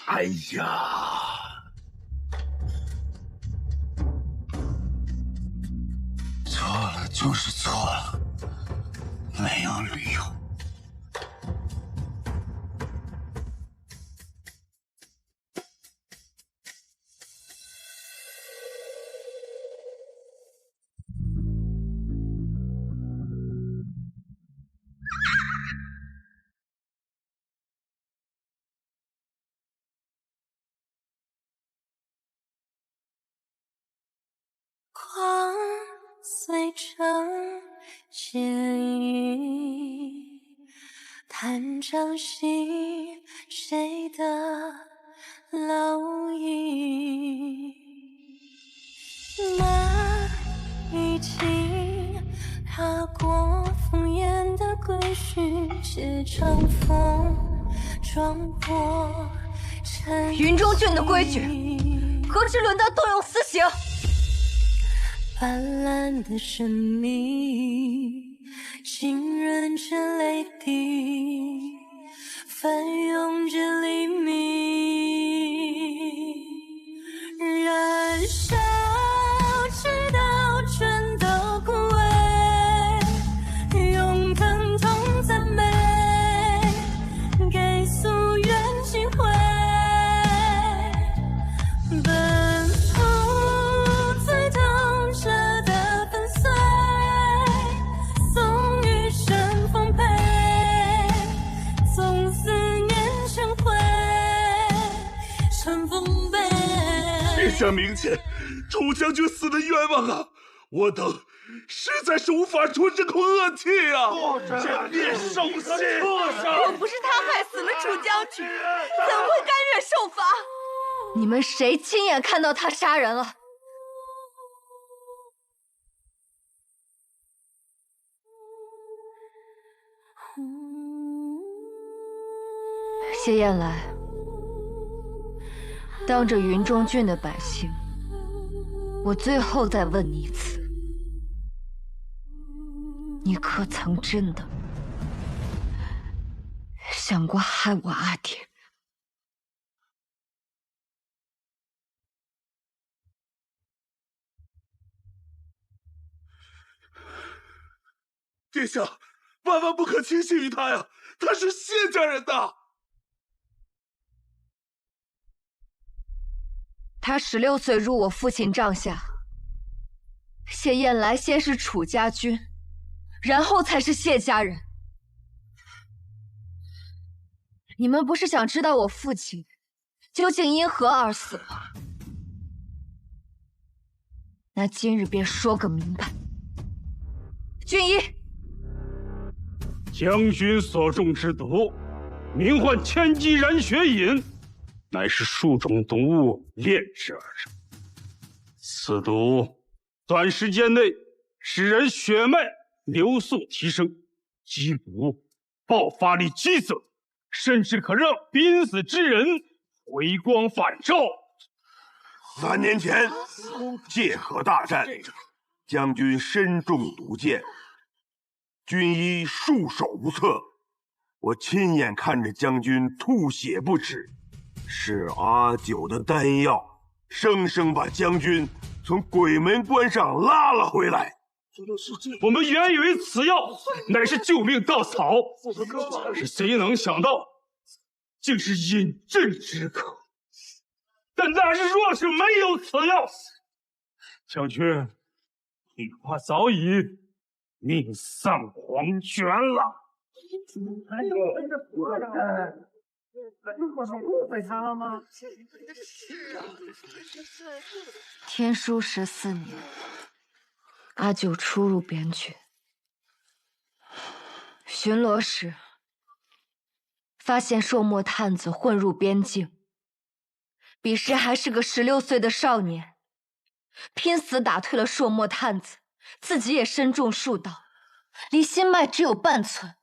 哎呀！错了就是错了，没有理由。光随着剪影，弹掌心谁的烙印？那已经踏过烽烟的归墟，借长风撞破尘埃。云中郡的规矩，何时轮到动用私刑？斑斓的生命，浸润着泪滴，翻涌着黎明。燃烧，直到全都枯萎，用疼痛赞美，给夙愿尽毁。奔赴最痛彻的粉碎，送余生奉陪，纵思念成灰，尘封碑。殿下明鉴，楚将军死的冤枉啊！我等实在是无法出这口恶气啊！朕别受信！若不是他害死了楚将军，怎会甘愿受罚？你们谁亲眼看到他杀人了？谢燕来，当着云中郡的百姓，我最后再问你一次，你可曾真的想过害我阿爹？殿下，万万不可轻信于他呀！他是谢家人的。他16岁入我父亲帐下，谢燕来先是楚家军，然后才是谢家人。你们不是想知道我父亲究竟因何而死吗？那今日便说个明白。军医，将军所中之毒，名唤千机燃血饮，乃是数种毒物炼制而成。此毒短时间内使人血脉流速提升，击鼓爆发力激增，甚至可让濒死之人回光返照。3年前界河大战，将军身中毒箭，军医束手无策，我亲眼看着将军吐血不止，是阿九的丹药生生把将军从鬼门关上拉了回来。我们原以为此药乃是救命稻草，可是谁能想到，竟是饮鸩止渴。但那日若是没有此药，将军恐怕早已命丧黄泉了。天书14年，阿九初入边郡，巡逻时发现朔漠探子混入边境，彼时还是个16岁的少年，拼死打退了朔漠探子，自己也身中数刀，离心脉只有半寸。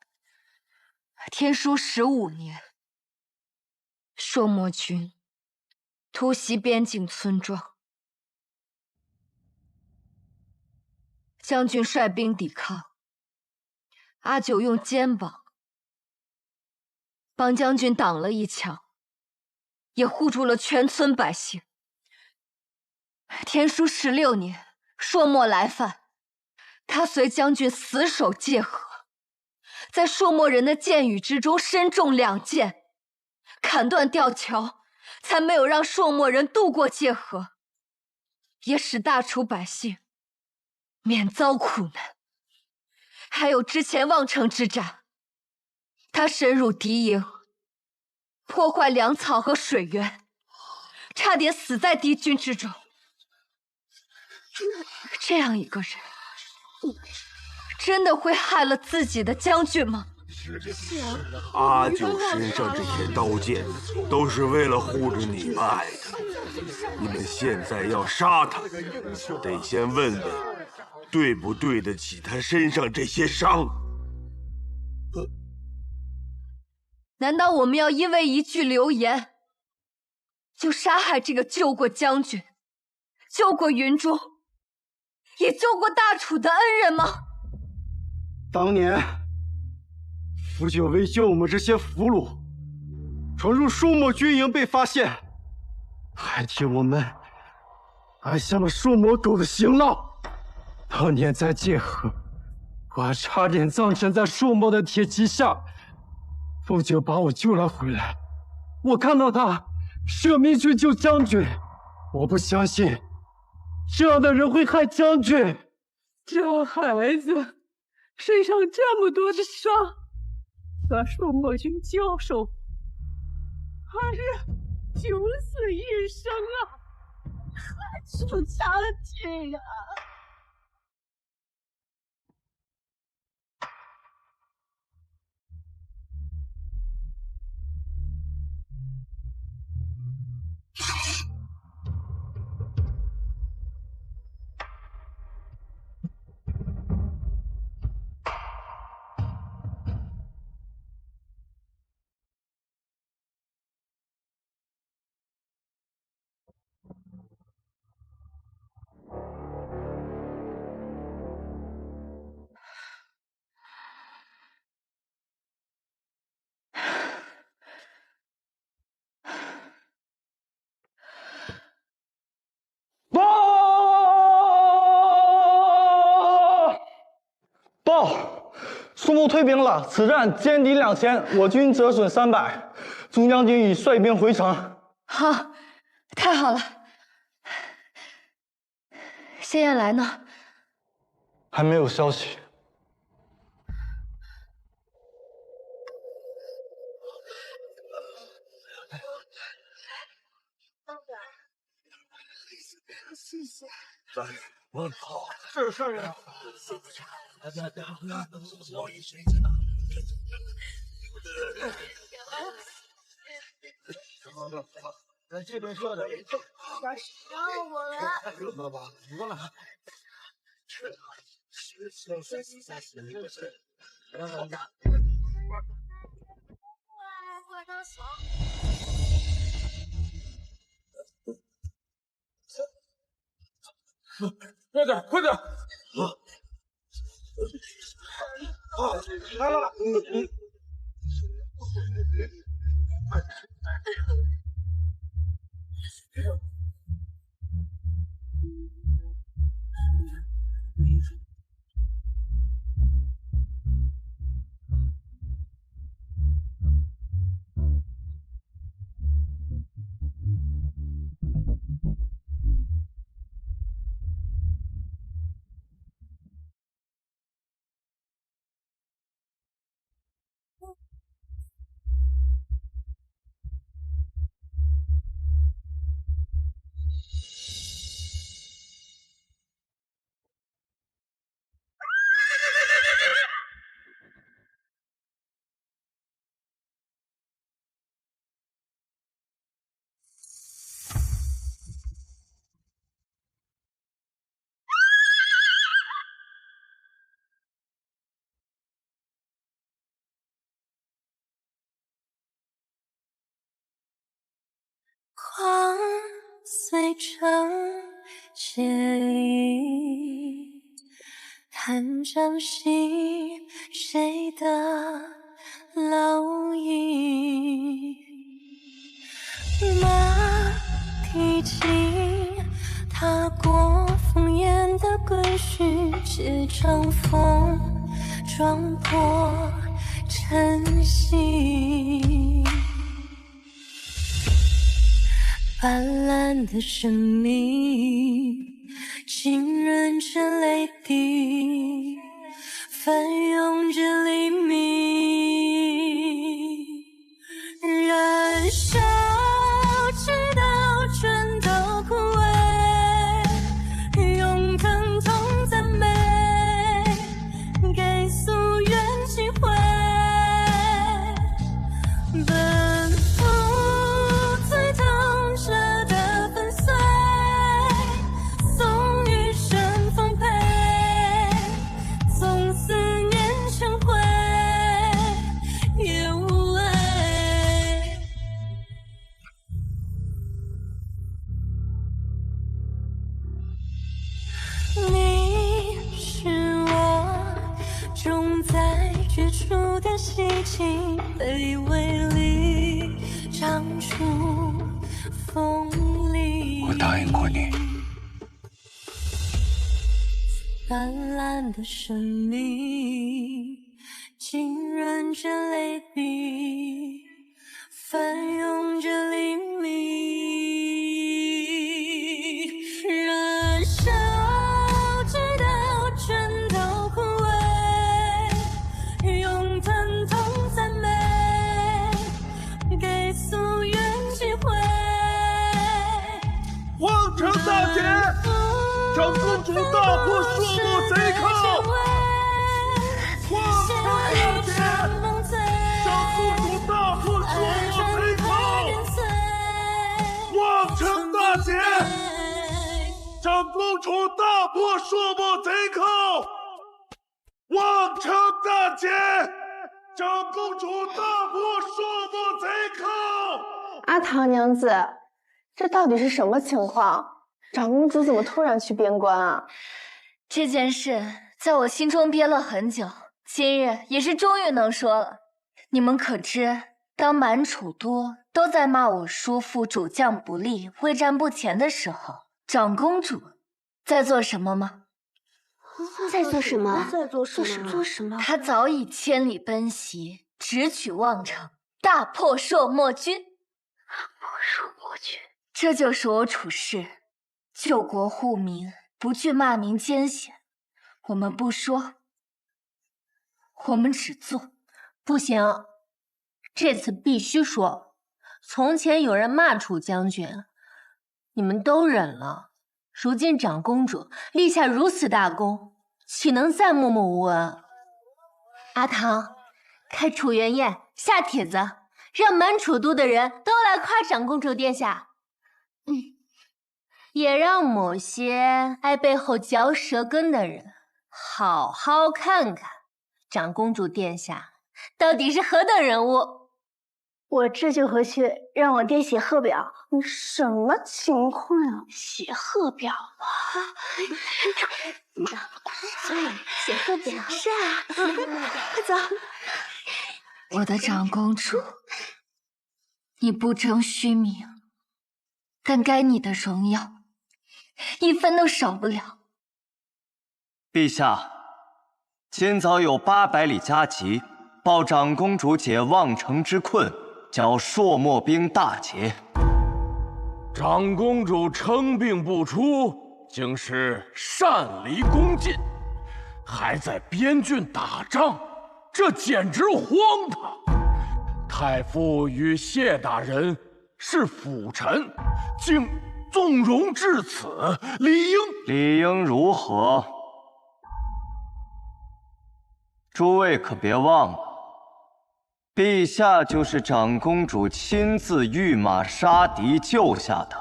天书15年，朔漠军突袭边境村庄，将军率兵抵抗，阿九用肩膀帮将军挡了一枪，也护住了全村百姓。天书16年，朔漠来犯，他随将军死守界河，在朔漠人的箭雨之中身中2箭，砍断吊桥，才没有让朔漠人渡过界河，也使大楚百姓免遭苦难。还有之前望城之战，他深入敌营，破坏粮草和水源，差点死在敌军之中。这样一个人，真的会害了自己的将军吗？阿九身上这些刀剑，都是为了护着你们爱的。你们现在要杀他，得先问问，对不对得起他身上这些伤？难道我们要因为一句流言，就杀害这个救过将军、救过云中，也救过大楚的恩人吗？当年，傅九为救我们这些俘虏，闯入朔漠军营被发现，还替我们按下了朔漠狗的刑烙。当年在界河，我还差点葬身在朔漠的铁骑下，傅九把我救了回来。我看到他舍命去救将军，我不相信这样的人会害将军。这孩子身上这么多的伤，和朔漠军交手，还是九死一生啊，还出将军啊！报！苏木退兵了，此战歼敌2000，我军折损300，朱将军已率兵回城。好，太好了。谢燕来呢？还没有消息。我操！是啊。在这边说的，让我来。爸爸，我来。快点，快点！来了！光随成结衣，看朝夕谁的蝼蚁。借长风撞破晨曦。斑斓的生命浸润着泪滴，翻涌着黎明，燃烧直到全都枯萎，用疼痛赞美，给夙愿机会，奔赴最痛彻的粉碎，送余生奉陪，纵思念成灰也无畏。你是我种在绝处的希冀，卑微里长出锋利。我答应过你，斑斓的生命浸润着泪滴，翻涌着黎明，燃烧直到全都枯萎，用疼痛赞美，给夙愿机会。望城大捷，长公主大破朔漠贼寇！望城大捷，长公主大破朔漠贼寇！望城大捷，长公主大破朔漠贼寇！望城大捷，长公主大破朔漠贼寇！阿唐娘子，这到底是什么情况？长公主怎么突然去边关啊？这件事在我心中憋了很久，今日也是终于能说了。你们可知，当满楚都都在骂我叔父主将不力、未战不前的时候，长公主在做什么吗？在做什么？做什么？她早已千里奔袭，直取望城，大破朔漠军。这就是我处事救国护民，不惧骂名艰险。我们不说，我们只做。不行，这次必须说。从前有人骂楚将军，你们都忍了。如今长公主立下如此大功，岂能再默默无闻？阿唐，开楚元宴，下帖子，让满楚都的人都来夸长公主殿下。也让某些爱背后嚼舌根的人好好看看长公主殿下到底是何等人物。我这就回去让我爹写贺表。你什么情况啊？写贺表啊？写贺表是啊，快走。我的长公主，你不争虚名，但该你的荣耀一分都少不了。陛下，今早有800里加急，报长公主解望城之困，教朔漠兵大捷。长公主称病不出，竟是擅离宫禁，还在边郡打仗，这简直荒唐！太傅与谢大人是辅臣，竟纵容至此，理应如何？诸位可别忘了，陛下就是长公主亲自御马杀敌救下的。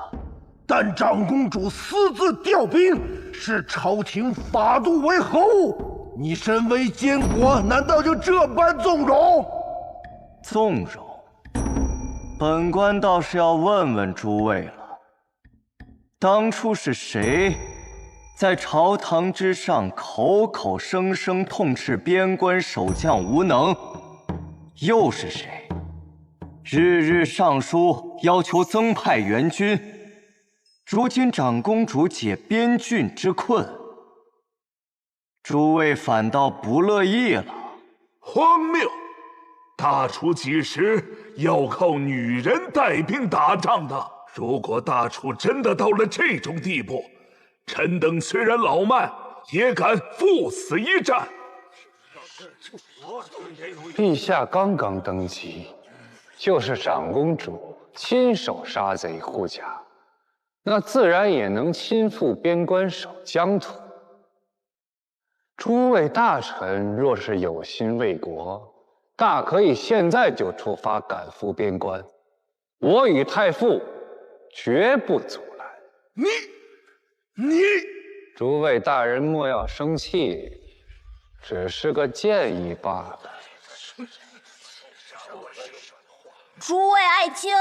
但长公主私自调兵，视朝廷法度为何物？你身为监国，难道就这般纵容？纵容？本官倒是要问问诸位了。当初是谁在朝堂之上口口声声痛斥边关守将无能？又是谁日日上书要求增派援军？如今长公主解边郡之困，诸位反倒不乐意了。荒谬！大楚几时要靠女人带兵打仗的？如果大楚真的到了这种地步，臣等虽然老迈，也敢赴死一战。陛下刚刚登基，就是长公主亲手杀贼护甲，那自然也能亲赴边关守疆土。诸位大臣若是有心为国，大可以现在就出发赶赴边关，我与太傅绝不阻拦。你，诸位大人莫要生气，只是个建议罢了。诸位爱听，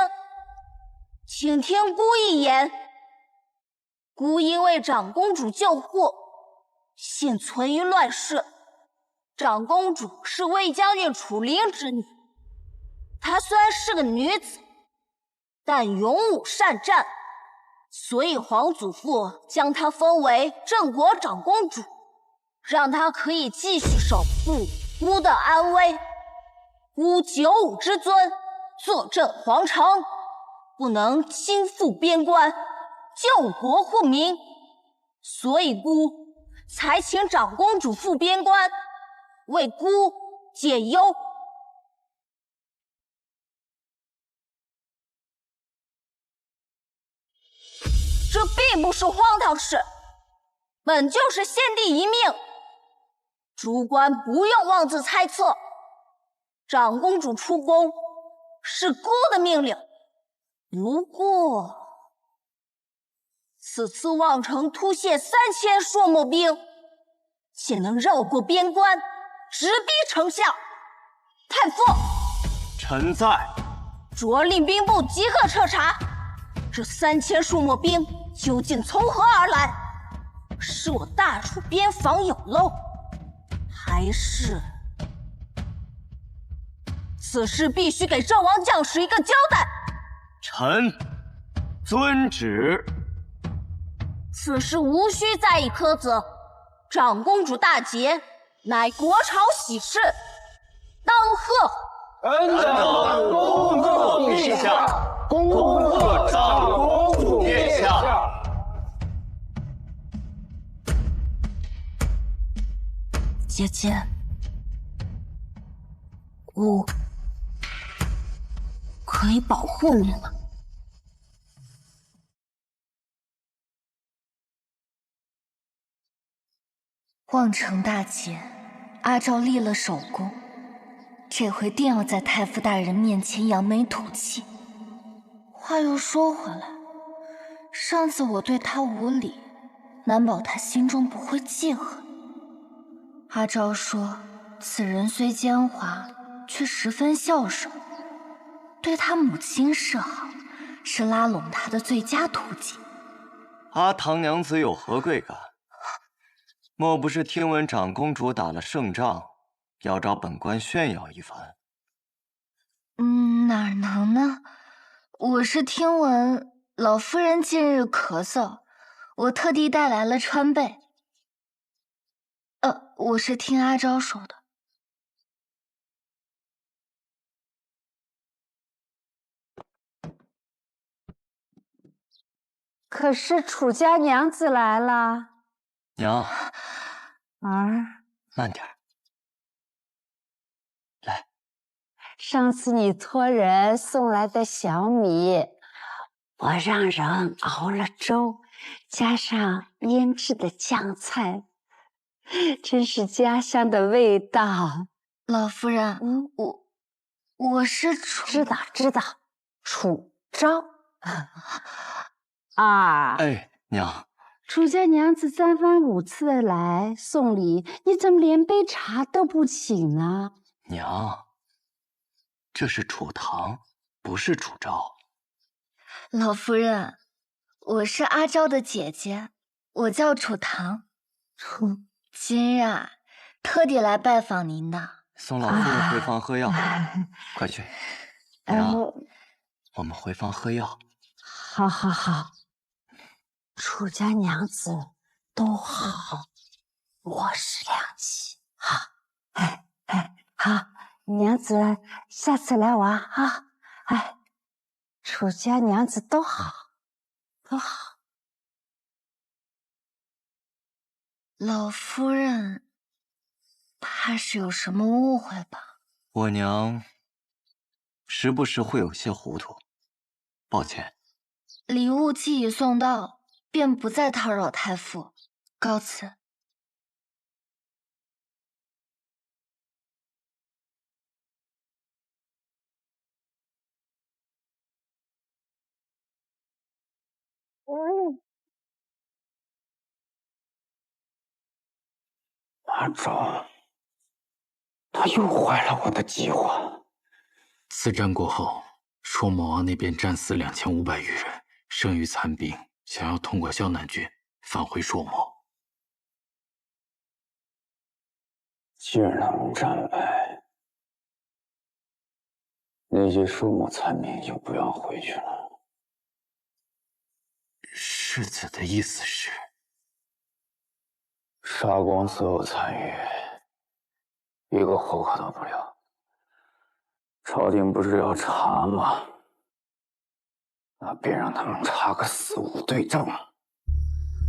请听孤一言。孤因为长公主救护，幸存于乱世。长公主是魏将军楚灵之女，她虽然是个女子，但勇武善战，所以皇祖父将她封为郑国长公主，让她可以继续守护孤的安危。孤九五之尊，坐镇皇城，不能亲赴边关，救国护民，所以孤才请长公主赴边关，为孤解忧。这并不是荒唐事，本就是先帝遗命。诸官不用妄自猜测，长公主出宫是孤的命令。不过，此次望城突泻3000朔漠兵，且能绕过边关，直逼丞相。太傅，臣在。着令兵部即刻彻查，这3000朔漠兵究竟从何而来？是我大楚边防有漏，还是……此事必须给郑王将士一个交代。臣遵旨。此事无需再议苛责。长公主大捷，乃国朝喜事，当贺！恩长恭贺陛下，恭贺长公主殿下。姐姐，我可以保护你了。望城大捷，阿昭立了首功，这回定要在太傅大人面前扬眉吐气。话又说回来，上次我对他无礼，难保他心中不会记恨。阿昭说，此人虽奸猾，却十分孝顺，对他母亲示好，是拉拢他的最佳途径。阿唐娘子有何贵干？莫不是听闻长公主打了胜仗，要找本官炫耀一番？哪能呢？我是听闻老夫人近日咳嗽，我特地带来了川贝。我是听阿昭说的。可是楚家娘子来了。娘，儿，慢点儿。来，上次你托人送来的小米，我让人熬了粥，加上腌制的酱菜，真是家乡的味道。老夫人，我是楚……知道，楚昭。啊，哎，娘。楚家娘子3番5次的来送礼，你怎么连杯茶都不请呢？娘，这是楚唐，不是楚昭。老夫人，我是阿昭的姐姐，我叫楚唐。今日啊，特地来拜访您的。送老夫人回房喝药，快去。娘，我们回房喝药。好。楚家娘子都好。我是良妻。好，好，娘子下次来玩啊！哎，楚家娘子都好，都好。老夫人，怕是有什么误会吧？我娘时不时会有些糊涂，抱歉。礼物既已送到，便不再叨扰太傅，告辞。马昭，他又坏了我的计划。此战过后，朔魔王那边战死2500余人，剩余残兵想要通过萧南郡返回朔魔。既然他们战败，那些朔魔残兵就不要回去了。世子的意思是？杀光所有残余，一个活口都不留。朝廷不是要查吗？那便让他们查个死无对证。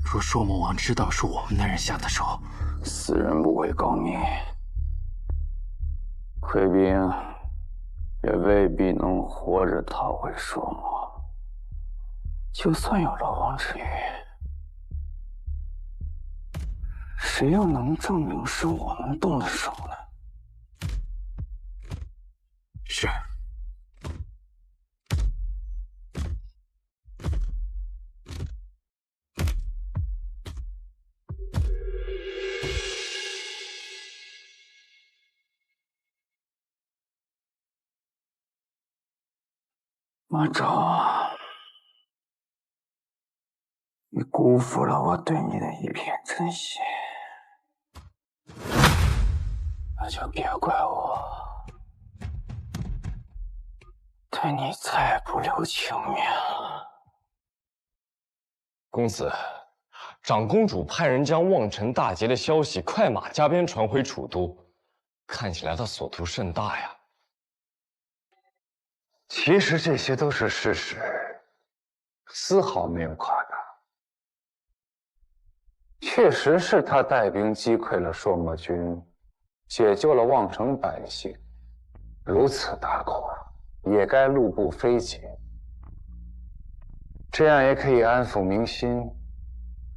若朔魔王知道是我们的人下的手，死人不会告密，溃兵也未必能活着逃回朔魔。就算有漏网之鱼，谁又能证明是我们动的手呢？是。马昭，你辜负了我对你的一片真心，那就别怪我对你再不留情面了。公子，长公主派人将望尘大捷的消息快马加鞭传回楚都，看起来她所图甚大呀。其实这些都是事实，丝毫没有夸大。确实是他带兵击溃了朔魔军，解救了望城百姓。如此大功，也该路不菲节。这样也可以安抚民心，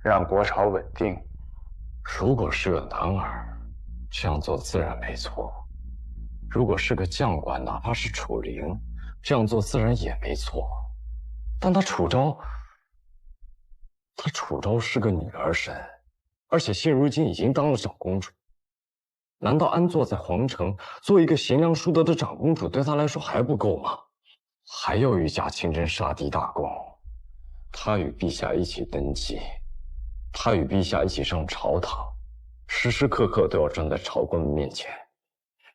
让国朝稳定。如果是个男儿，这样做自然没错；如果是个将官，哪怕是楚灵，这样做自然也没错。但他楚昭是个女儿身，而且现如今已经当了长公主，难道安坐在皇城，做一个贤良淑德的长公主，对她来说还不够吗？还要御驾亲征杀敌大功，她与陛下一起登基，她与陛下一起上朝堂，时时刻刻都要站在朝官面前。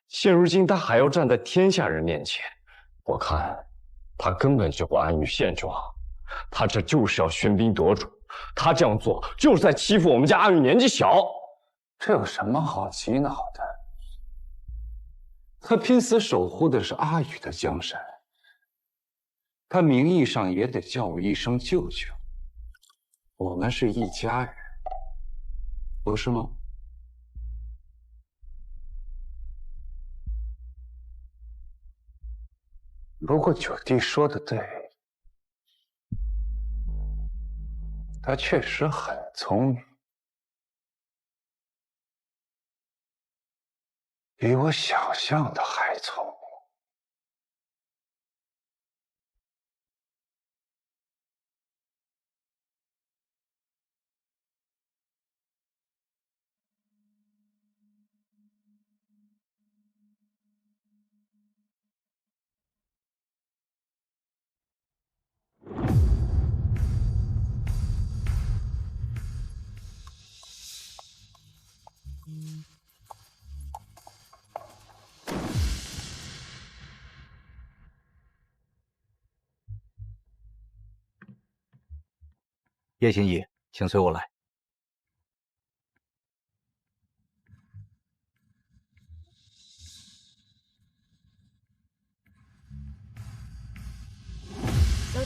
现如今她还要站在天下人面前，我看她根本就不安于现状，她这就是要喧宾夺主。她这样做就是在欺负我们家阿宇年纪小。这有什么好激恼的？他拼死守护的是阿宇的江山，他名义上也得叫我一声舅舅。我们是一家人，不是吗？不过九弟说的对，他确实很聪明，比我想象的还聪明。叶心怡，请随我来。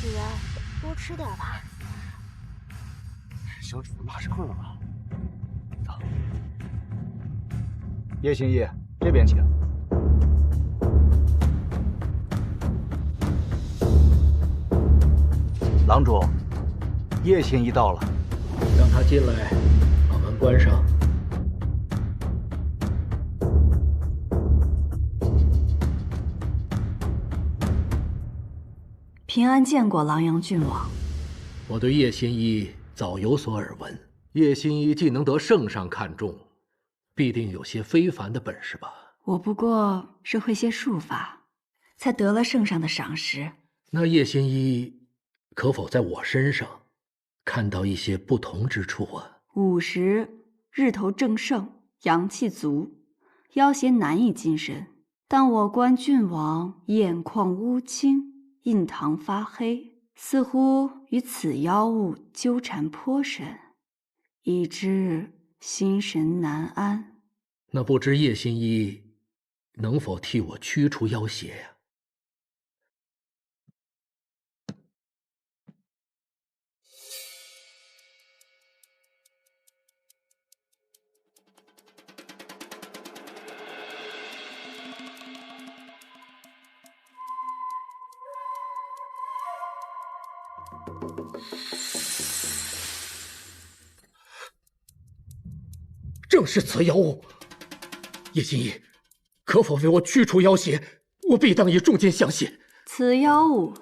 主人，多吃点吧。小主子那是困了吧？走，叶心意，这边请。郎主，叶心意到了，让他进来，把门关上。平安见过狼阳郡王。我对叶心一早有所耳闻，叶心一既能得圣上看重，必定有些非凡的本事吧？我不过是会些术法，才得了圣上的赏识。那叶心一可否在我身上看到一些不同之处啊午时日头正盛，阳气足，妖邪难以近身。但我观郡王眼眶乌青，印堂发黑，似乎与此妖物纠缠颇深，以致心神难安。那不知叶心一能否替我驱除妖邪呀？正是此妖物，叶心一，可否为我驱除妖邪？我必当以重金相谢。此妖物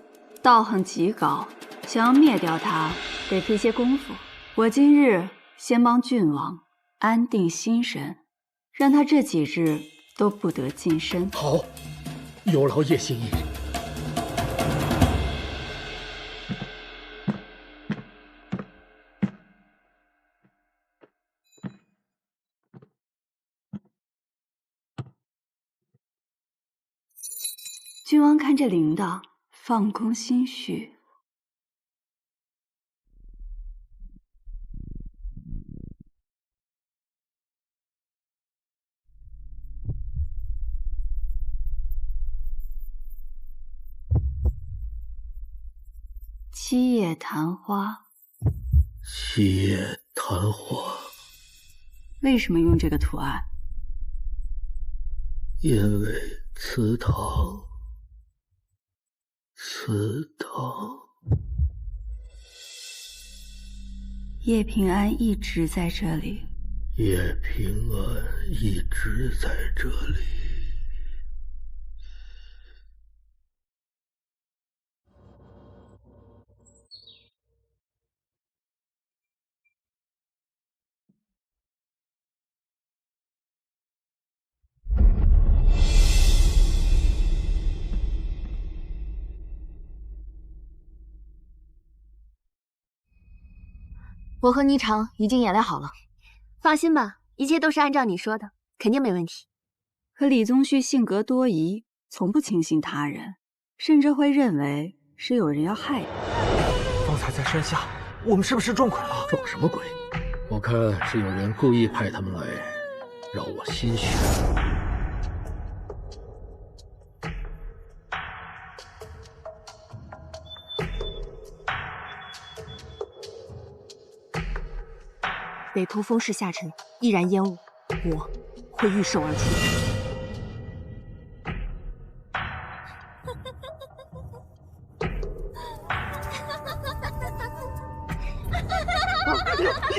道行极高，想要灭掉它，得费些功夫。我今日先帮郡王安定心神，让他这几日都不得近身。好，有劳叶心一。郡王看这铃铛，放空心绪。七叶昙花。七叶昙花。为什么用这个图案？因为祠堂。叶平安一直在这里。叶平安一直在这里。我和霓裳已经演练好了，放心吧，一切都是按照你说的，肯定没问题。可李宗旭性格多疑，从不轻信他人，甚至会认为是有人要害他。方才在山下，我们是不是撞鬼了？撞什么鬼？我看是有人故意派他们来，扰我心绪。北突风势下沉，易燃烟雾，我会御手而出。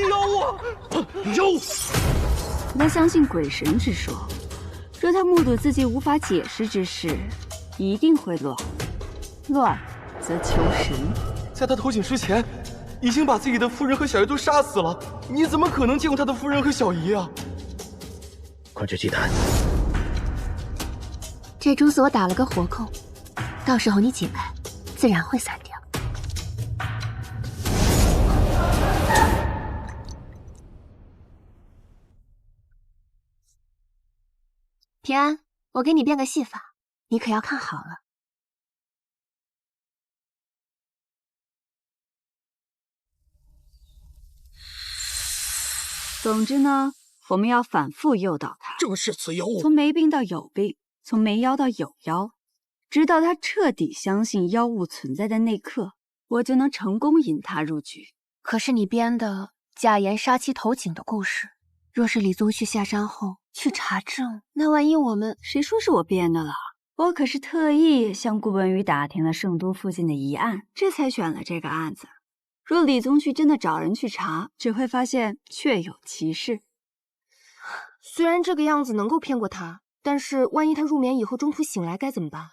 妖物！妖！他相信鬼神之说，若他目睹自己无法解释之事，一定会乱。乱则求神。在他投井之前，已经把自己的夫人和小姨都杀死了，你怎么可能见过他的夫人和小姨啊？快去祭坛。这蛛丝我打了个活扣，到时候你解开，自然会散掉。平安，我给你变个戏法，你可要看好了。总之呢，我们要反复诱导他，正是此妖物，从没病到有病，从没妖到有妖，直到他彻底相信妖物存在的那刻，我就能成功引他入局。可是你编的假言杀妻投井的故事，若是李宗旭下山后去查证，那万一我们……谁说是我编的了？我可是特意向顾文宇打听了圣都附近的疑案，这才选了这个案子。若李宗旭真的找人去查，只会发现确有其事。虽然这个样子能够骗过他，但是万一他入眠以后中途醒来该怎么办？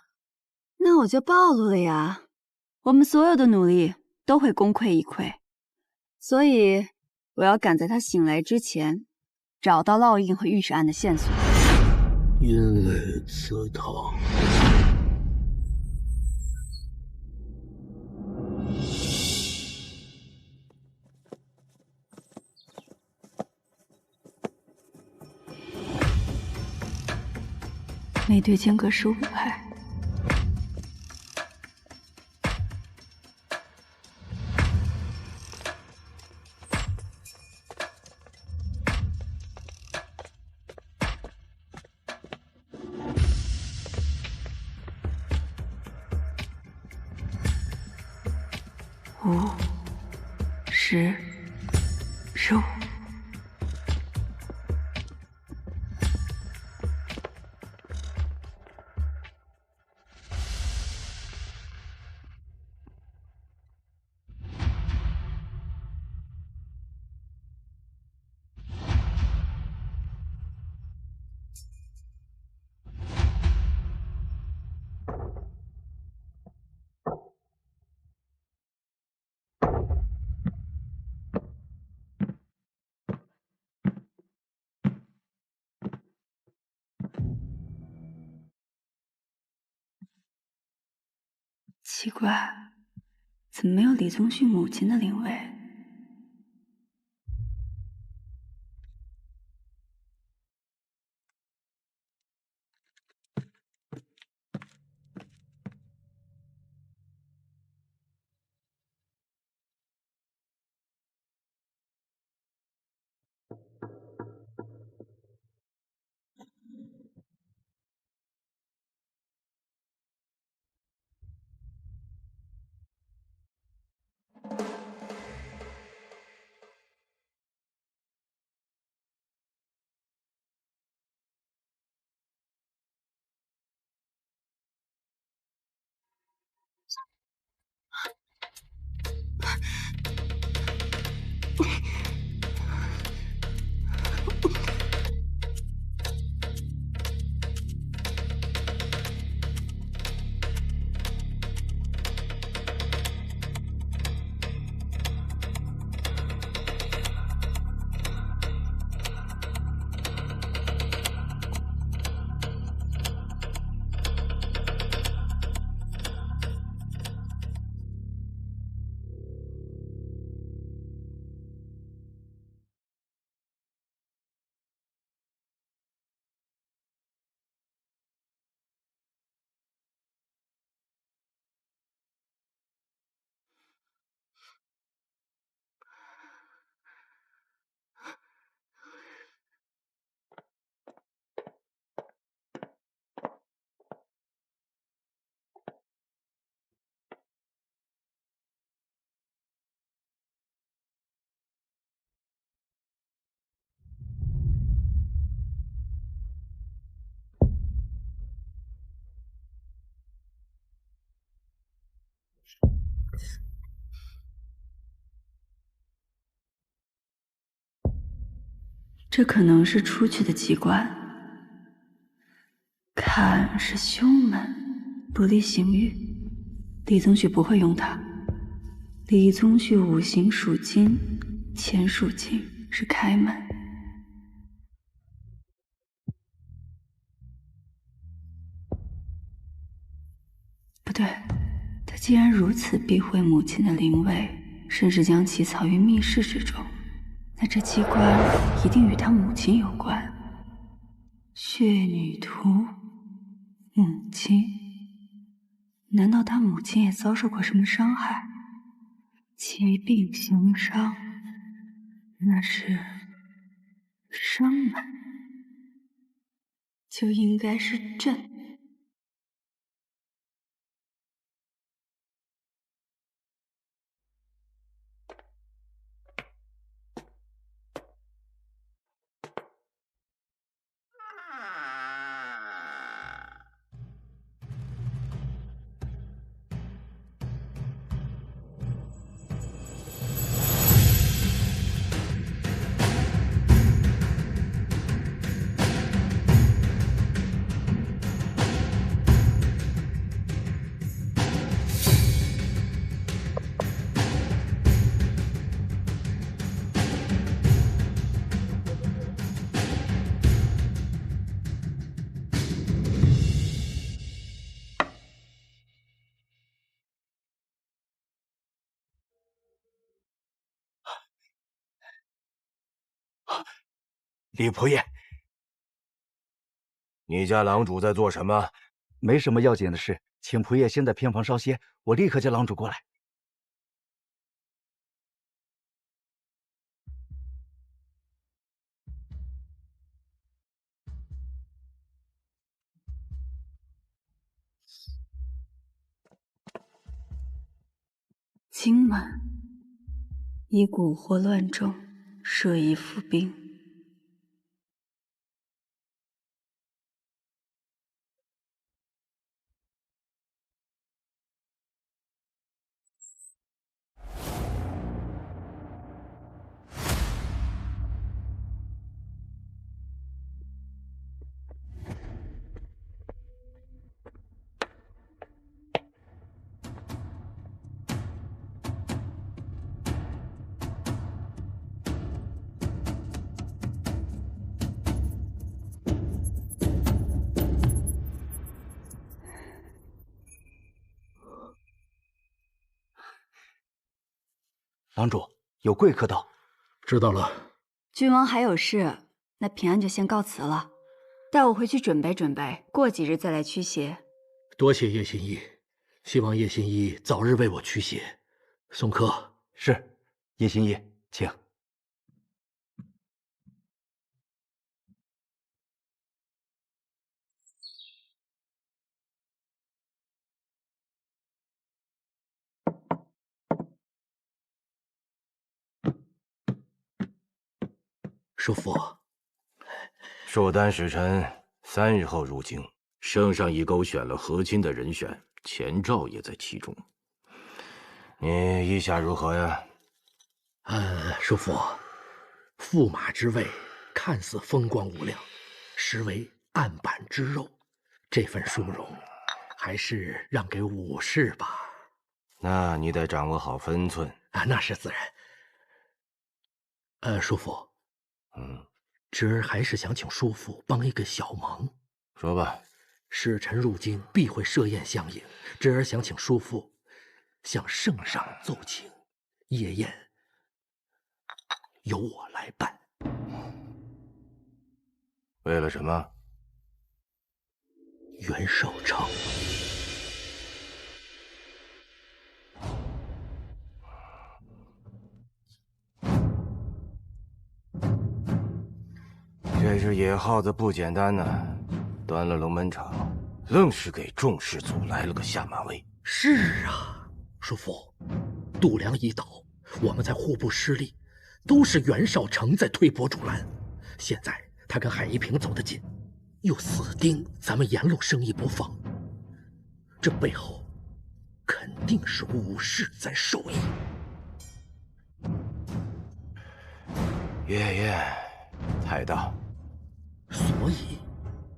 那我就暴露了呀！我们所有的努力都会功亏一篑，所以我要赶在他醒来之前，找到烙印和御史案的线索。因为祠堂。每队间隔15拍。5、10、15。奇怪，怎么没有李宗旭母亲的灵位？这可能是出去的机关。看是凶门，不利刑狱。李宗旭不会用它。李宗旭五行属金，钱属金，是开门。不对，他既然如此避讳母亲的灵位，甚至将其藏于密室之中，那这机关一定与他母亲有关。血女图，母亲，难道他母亲也遭受过什么伤害？疾病形伤，那是生门，就应该是朕。李仆爷，你家郎主在做什么？没什么要紧的事，请仆爷先在偏房稍歇，我立刻叫郎主过来。今晚以蛊惑乱众，设一伏兵。郎主，有贵客到。知道了。君王还有事，那平安就先告辞了。带我回去准备准备，过几日再来驱邪。多谢叶心意，希望叶心意早日为我驱邪。送客。是，叶心意，请。叔父，寿丹使臣3日后入京，圣上已勾选了和亲的人选，前赵也在其中。你意下如何呀？叔父，驸马之位看似风光无量，实为案板之肉，这份殊荣还是让给武士吧。那你得掌握好分寸啊，那是自然。叔父。侄儿还是想请叔父帮一个小忙。说吧。使臣入京必会设宴相迎，侄儿想请叔父向圣上奏请，夜宴由我来办。为了什么？袁绍成。这只野耗子不简单呐，端了龙门场，愣是给众士族来了个下马威。是啊，叔父，度量已倒，我们在户部失利，都是袁绍成在推波助澜。现在他跟海一平走得近，又死盯咱们沿路生意不放，这背后肯定是武士在受益。爷爷，太大。所以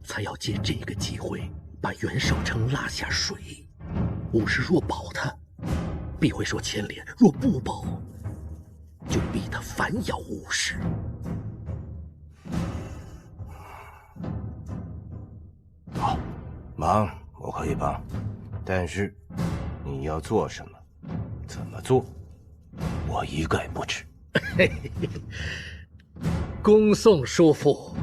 才要借这个机会把袁绍成拉下水。武士若保他，必会受牵连；若不保，就逼他反咬武士。好，忙我可以帮，但是你要做什么，怎么做，我一概不知。恭送叔父。